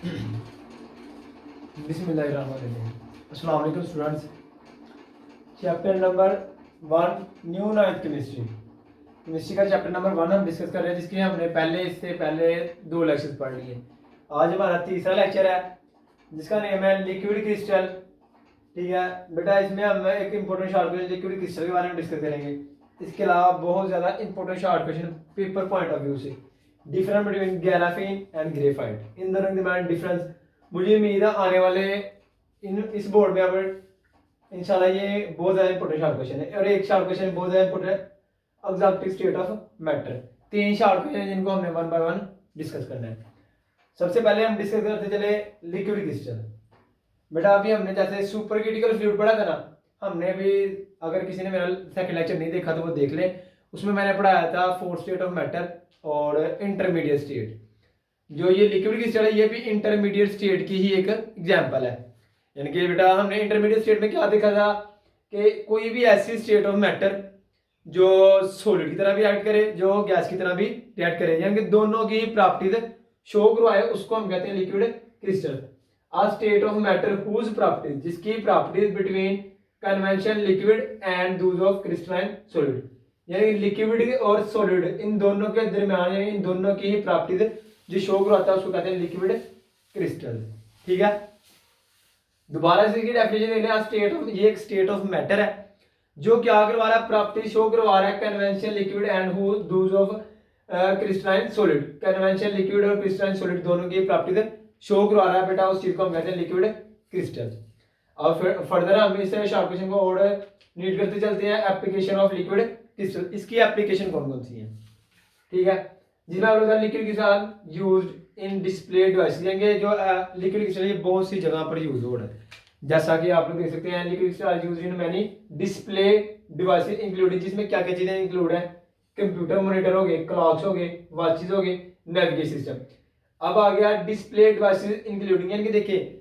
बिस्मिल्लाहिर्रहमानिर्रहीम। अस्सलाम वालेकुम students. Chapter number 1 new ninth chemistry का चैप्टर नंबर 1 हम डिस्कस कर रहे हैं, जिसके हमने इससे पहले 2 लेक्चर्स पढ़ लिए। आज हमारा तीसरा लेक्चर है जिसका नेम है लिक्विड क्रिस्टल। ठीक है बेटा, इसमें हम एक important short question liquid crystal के बारे में डिस्कस करेंगे। इसके अलावा बहुत ज़्यादा important short question paper point of view से, difference between graphene and graphite, इन दोनों के बारे में डिफरेंस। मुझे उम्मीद है आने वाले इस बोर्ड में अब इंशाल्लाह ये बहुत ज़्यादा इंपॉर्टेंट शॉर्ट क्वेश्चन है। और एक शॉर्ट क्वेश्चन बहुत ज़्यादा इंपॉर्टेंट है, exotic state of matter. 3 short question जिनको हमने 1 बाय 1 डिस्कस करना है। सबसे पहले हम डिस्कस करते चले लिक्विड क्रिस्टल। बेटा अभी हमने जैसे सुपर क्रिटिकल फ्लूइड पढ़ा था ना, हमने अभी, अगर किसी ने मेरा सेकंड लेक्चर नहीं देखा तो वो देख ले। उसमें मैंने पढ़ाया था 4 स्टेट ऑफ मैटर और इंटरमीडिएट स्टेट। जो ये लिक्विड क्रिस्टल है ये भी इंटरमीडिएट स्टेट की ही एक एग्जांपल है। यानी कि बेटा हमने इंटरमीडिएट स्टेट में क्या देखा था कि कोई भी ऐसी स्टेट ऑफ मैटर जो सॉलिड की तरह भी रिएक्ट करे, जो गैस की तरह भी रिएक्ट करे, यानी कि दोनों की प्रॉपर्टीज शो करवाए, उसको हम कहते हैं liquid crystal. A state of matter whose properties, जिसकी properties between convention liquid and those of crystalline solid, यानी लिक्विड और सॉलिड इन दोनों के दरमियान, यानी इन दोनों की ही प्रॉपर्टीज जो शो करवाता है उसको कहते हैं लिक्विड क्रिस्टल। ठीक है, दोबारा से इसकी डेफिनेशन देख लें। स्टेट ऑफ, ये एक स्टेट ऑफ मैटर है जो क्या करवा रहा है, प्रॉपर्टी शो करवा रहा है convention liquid and those of crystalline solid. Convention liquid और क्रिस्टलाइन सॉलिड दोनों की प्रॉपर्टीज शो करवा रहा है बेटा, उस चीज को हम कहते हैं लिक्विड क्रिस्टल। और फिर फर्दर हम इस शॉर्ट क्वेश्चन को और नीट करते चलते हैं। एप्लीकेशन ऑफ लिक्विड क्रिस्टल, इसकी एप्लीकेशन कौन कौन सी है। ठीक है, जिसमें आप लोग liquid crystal used in display device, यानी जो लिक्विड क्रिस्टल ये बहुत सी जगह पर यूज हो रहा है। जैसा कि आप लोग देख सकते हैं liquid crystal used in many display devices including, जिसमें क्या क्या चीजें इंक्लूड है, कंप्यूटर मॉनिटर हो गए, क्लॉक्स हो गए, वॉचेस हो गए, नेविगेशन सिस्टम। अब आ गया डिस्प्ले डिवाइसेस इंक्लूडिंग, यानी कि देखिए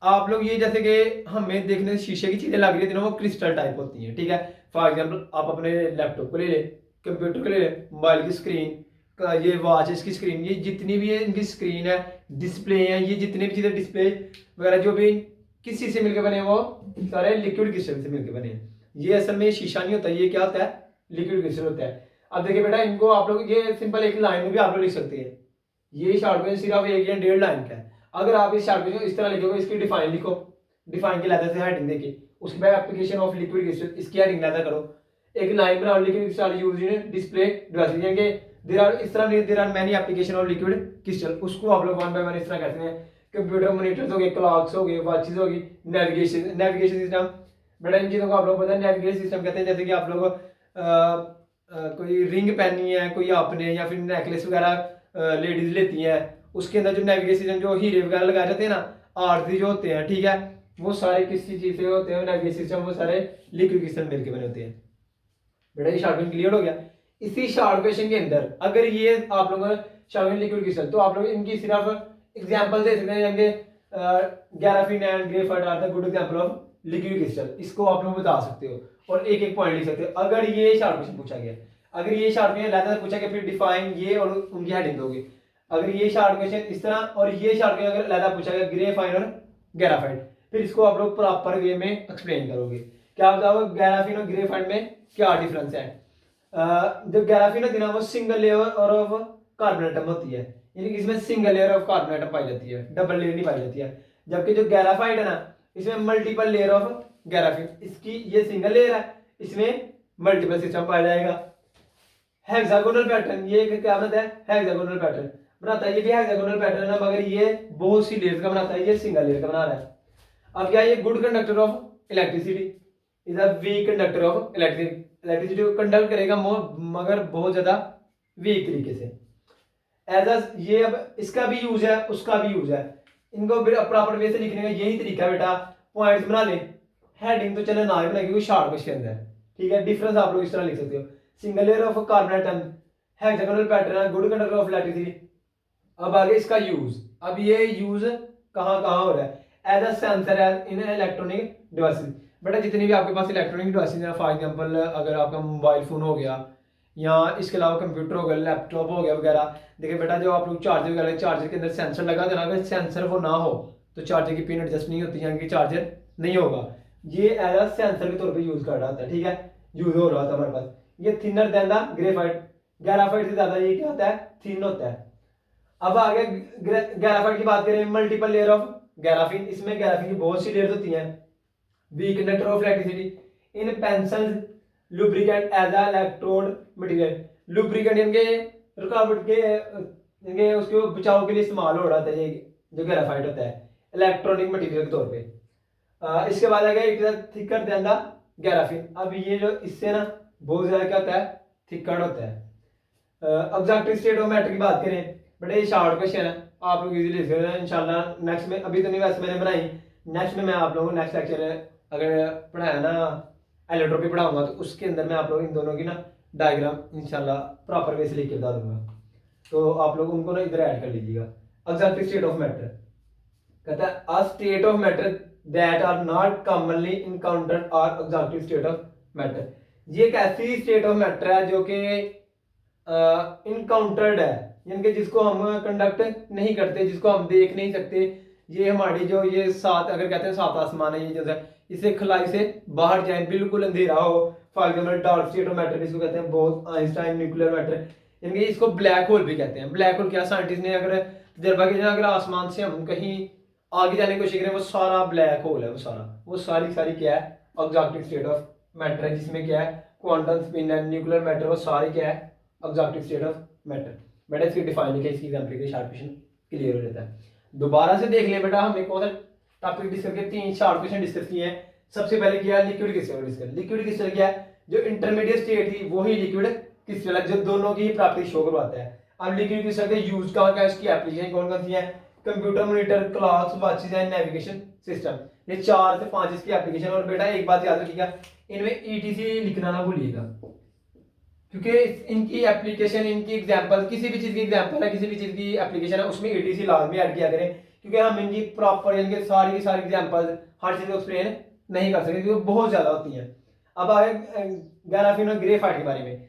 आप लोग ये जैसे कि हमें देखने शीशे की चीजें लग रही है वो क्रिस्टल टाइप होती हैं। ठीक है, फॉर एग्जांपल आप अपने लैपटॉप को ले लें, कंप्यूटर को ले लें, मोबाइल की स्क्रीन, ये वॉच इसकी स्क्रीन, ये जितनी भी है इनकी स्क्रीन है, डिस्प्ले है, ये जितनी भी चीजें डिस्प्ले वगैरह जो भी किसी से मिलकर बने वो सारे लिक्विड क्रिस्टल से मिलकर बने हैं। ये असल में शीशा नहीं होता, ये क्या होता है, लिक्विड क्रिस्टल होता है। अब देखिए बेटा इनको आप लोग ये सिंपल एक लाइन में भी आप लोग लिख सकते हैं। ये शॉर्ट क्वेश्चन सिर्फ 1 या 1.5 लाइन का है। अगर आप इस शॉर्ट क्वेश्चन इस तरह लिखोगे, इसकी डिफाइन लिखो, डिफाइन की लहजा से हेडिंग देके, उसके बाद एप्लीकेशन ऑफ लिक्विड क्रिस्टल, इसकी हेडिंग लहजा करो, एक लाइन बनाओ, liquid crystal used in display devices, यानी देयर आर इस तरह नहीं, there are many application of liquid crystal, उसको आप लोग 1 बाय 1 इस तरह कहते हैं। कंप्यूटर मॉनिटर्स हो गए, क्लॉक्स हो गए, वॉचेस हो गई, नेविगेशन सिस्टम। बेटा इन चीज़ों को आप लोग पता है नेविगेशन सिस्टम कहते हैं। जैसे कि आप लोग कोई रिंग पहननी है कोई आपने, या फिर नेकलेस वगैरह लेडीज लेती हैं, उसके अंदर जो नेविगेशन सिस्टम जो हीरे वगैरह लगाए जाते हैं ना, आरती जो होते हैं, ठीक है, वो सारे किसी चीज़ से होते हैं नेविगेशन सिस्टम, वो सारे लिक्विड क्रिस्टल मिलकर बने होते हैं। बेटा ये शॉर्ट क्वेश्चन क्लियर हो गया। इसी शॉर्ट क्वेश्चन के अंदर अगर ये आप लोग शॉर्ट क्वेश्चन लिक्विड क्रिस्टल, तो आप लोग इनकी सिर्फ एग्जांपल दे सकते हैं, जैसे graphene and graphite are the good example of liquid crystal, इसको आप लोग बता सकते हो और एक एक पॉइंट लिख सकते हो। अगर ये शॉर्ट क्वेश्चन पूछा गया, अगर ये शॉर्ट क्वेश्चन लहजा पूछा गया, फिर डिफाइन ये और उनकी हेडिंग दोगे। अगर ये शॉर्ट क्वेश्चन इस तरह और ये शॉर्ट क्वेश्चन अगर लहजा पूछा गया ग्रेफाइन और ग्राफाइट, फिर इसको आप लोग प्रॉपर वे में एक्सप्लेन करोगे। क्या बताओ ग्राफीन और ग्रेफाइट में क्या डिफरेंस है। जो ग्राफीन होती है ना वो सिंगल लेयर और ऑफ कार्बन एटम होती है, यानी कि इसमें single layer of carbon atom पाई जाती है, डबल लेयर नहीं पाई जाती है। जबकि जो ग्राफाइट है ना इसमें मल्टीपल लेयर ऑफ ग्राफीन, इसकी ये सिंगल लेयर है, इसमें मल्टीपल सिस्टम पाया जाएगा। हेक्सागोनल पैटर्न, ये क्या बनाता है, हेक्सागोनल पैटर्न बनाता है, ये भी हेक्सागोनल पैटर्न है, मगर ये बहुत सी लेयर्स का बनाता है, ये सिंगल लेयर का बना रहा है। अब क्या ये good conductor of electricity, is a weak conductor of electricity को कंडक्ट करेगा मगर बहुत ज्यादा वीक तरीके से। एज ये अब इसका भी यूज है उसका भी यूज है, इनको प्रॉपर वे से लिखने का यही तरीका है बेटा। पॉइंट्स बना ले, हेडिंग तो चले ना ही बना क्योंकि शॉर्ट क्वेश्चन है। ठीक है, डिफरेंस आप लोग इस तरह लिख सकते हो, single layer of carbon atom, hexagonal pattern, good conductor of electricity. अब आगे इसका यूज, अब ये यूज कहाँ कहाँ हो रहा है, as a sensor in electronic devices. बेटा जितनी भी आपके पास इलेक्ट्रॉनिक डिवाइसेस हैं, फॉर एग्जांपल अगर आपका मोबाइल फोन हो गया या इसके अलावा कंप्यूटर हो गया, लैपटॉप हो गया वगैरह। देखिए बेटा जो आप लोग चार्जर वगैरह, चार्जर के अंदर सेंसर लगा देना, अगर सेंसर वो ना हो तो चार्जर की पिन एडजस्ट नहीं होती, यानी कि चार्जर नहीं होगा। ये एज अ सेंसर के तौर पे यूज कर रहा होता है, ठीक है, यूज हो रहा होता है हमारे पास। ये thinner than the graphite, graphite से ज्यादा ये क्या होता है, थिन होता है। अब आगे ग्राफाइट की बात करें, मल्टीपल लेयर ऑफ ग्राफीन, इसमें ग्राफीन की बहुत सी लेयर्स होती हैं। Weak conductor of electricity in pencil, lubricant as a electrode material, lubricant इनके रुकावट के इनके उसके बचाव के लिए इस्तेमाल हो रहा था ये जो ग्राफाइट होता है इलेक्ट्रॉनिक मटेरियल के तौर पे। इसके बाद आ गया it is thicker than the graphene. अब ये जो इससे ना बहुत ज्यादा क्या होता है, थिकर होता है। ऑब्जेक्टिव स्टेट ऑफ मैटर की बात करें, बड़े ये शार्ट क्वेश्चन है, आप लोग इजीली लिख सकते हैं इंशाल्लाह। नेक्स्ट में अभी तो नहीं, वैसे मैंने बनाई, नेक्स्ट में मैं आप लोगों को नेक्स्ट लेक्चर अगर पढ़ाया ना एलोट्रोपी पढ़ाऊंगा तो उसके अंदर मैं आप लोग इन दोनों की ना डायग्राम इंशाल्लाह प्रॉपर वे से लिख के बता दूंगा, तो आप लोग उनको ना इधर ऐड कर लीजिएगा। ऑब्जेक्टिव स्टेट ऑफ मैटर कहता है a state of matter that are not commonly encountered or objective state of matter. ये एक ऐसी स्टेट ऑफ मैटर है जो कि इनकाउंटर्ड है, यानी कि जिसको हम कंडक्ट नहीं करते, जिसको हम देख नहीं सकते। ये हमारी जो ये सात, अगर कहते हैं सात आसमान है, ये जो है इसे खलाई से बाहर जाए, बिल्कुल अंधेरा हो, for example dark state of matter जिसको कहते हैं, बहुत आइंस्टाइन न्यूक्लियर मैटर, यानी कि इसको ब्लैक होल भी कहते हैं। ब्लैक होल क्या, साइंटिस्ट ने अगर तजर्बा किया, अगर आसमान से हम कहीं आगे जाने की कोशिश करें, वो सारा ब्लैक होल है, वो सारा, वो सारी सारी क्या है, ऑब्जेक्टिव स्टेट ऑफ मैटर है, जिसमें क्या है क्वांटम स्पिन है, न्यूक्लियर मैटर, वो सारे क्या है ऑब्जेक्टिव स्टेट ऑफ मैटर। बेटा इसकी डिफाइन है, इसकी एग्जांपल के शार्ट क्वेश्चन क्लियर हो जाता है। दोबारा से देख ले बेटा, हमने कौन सा टॉपिक डिस्कस किया, 3 शार्ट क्वेश्चन डिस्कस किए हैं। सबसे पहले किया liquid crystal discuss. Liquid crystal क्या है, जो इंटरमीडिएट स्टेट थी वही लिक्विड क्रिस्टल है, जो दोनों की प्राप्ति शो करवाता है। अब लिक्विड क्रिस्टल के यूज का क्या, इसकी एप्लीकेशन कौन कौन सी है, computer monitor, clocks, watches and navigation system, ये 4 से 5 इसकी एप्लीकेशन। और बेटा एक बात याद रखिएगा, इनमें ईटीसी लिखना ना भूलिएगा, क्योंकि इनकी एप्लीकेशन, इनकी एग्जांपल, किसी भी चीज की एग्जांपल है, किसी भी चीज की एप्लीकेशन है, उसमें ईटीसी लाजमी ऐड किया करें, क्योंकि हम इनकी प्रॉपर इनके सारी की सारी एग्जांपल हर चीज को एक्सप्लेन नहीं कर सकते, क्योंकि बहुत ज्यादा होती हैं। अब आए ग्राफीन और ग्रेफाइट के बारे में,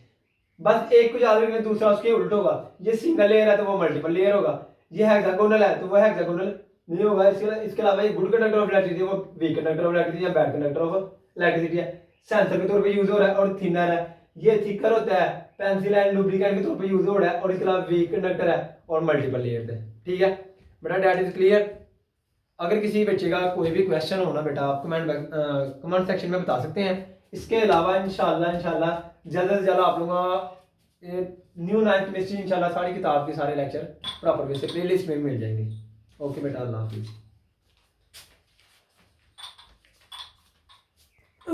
बस एक को याद रखना, दूसरा उसके उल्ट होगा। ये सिंगल लेयर है तो वो मल्टीपल लेयर होगा, ये हेक्सागोनल है तो वो हेक्सागोनल नहीं होगा। इसके अलावा ये गुड कंडक्टर ऑफ इलेक्ट्रिसिटी, वो वीक कंडक्टर ऑफ इलेक्ट्रिसिटी या बैड कंडक्टर ऑफ इलेक्ट्रिसिटी है, सेंसर के तौर पे यूज हो रहा है। और थिनर है, ये थिकर होता है, पेंसिल एंड लुब्रिकेंट के तौर पे यूज हो रहा है। और इसके अलावा वीक कंडक्टर है और मल्टीपल लेयर है, ठीक है बेटा, दैट इज क्लियर। अगर किसी बच्चे का कोई भी क्वेश्चन हो ना बेटा, आप कमेंट सेक्शन में बता सकते हैं। इसके अलावा इंशाल्लाह जल्द से जल्द आप लोगों का न्यू 9th केमिस्ट्री इंशाल्लाह सारी किताब के सारे लेक्चर प्रॉपर वे से प्लेलिस्ट में मिल जाएंगे। ओके बेटा, अल्लाह हाफिज़।